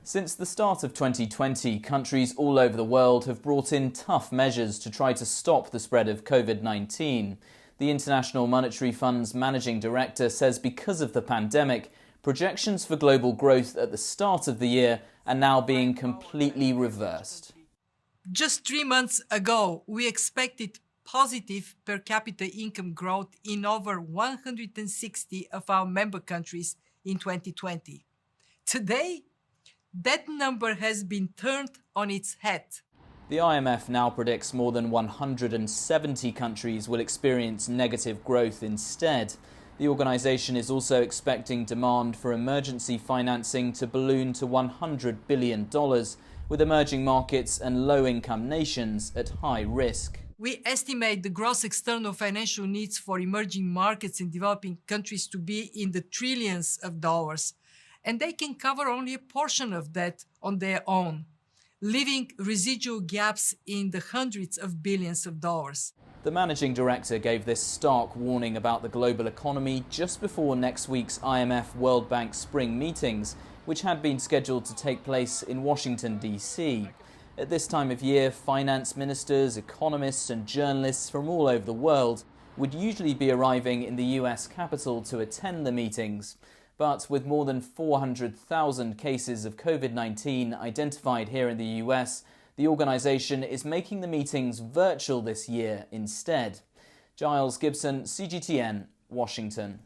Since the start of 2020, countries all over the world have brought in tough measures to try to stop the spread of COVID-19. The International Monetary Fund's managing director says because of the pandemic, projections for global growth at the start of the year are now being completely reversed. Just 3 months ago, we expected positive per capita income growth in over 160 of our member countries in 2020. Today, that number has been turned on its head. The IMF now predicts more than 170 countries will experience negative growth instead. The organisation is also expecting demand for emergency financing to balloon to $100 billion, with emerging markets and low-income nations at high risk. We estimate the gross external financial needs for emerging markets in developing countries to be in the trillions of dollars, and they can cover only a portion of that on their own, leaving residual gaps in the hundreds of billions of dollars. The managing director gave this stark warning about the global economy just before next week's IMF World Bank spring meetings, which had been scheduled to take place in Washington, D.C. At this time of year, finance ministers, economists and journalists from all over the world would usually be arriving in the US capital to attend the meetings. But with more than 400,000 cases of COVID-19 identified here in the US, the organisation is making the meetings virtual this year instead. Giles Gibson, CGTN, Washington.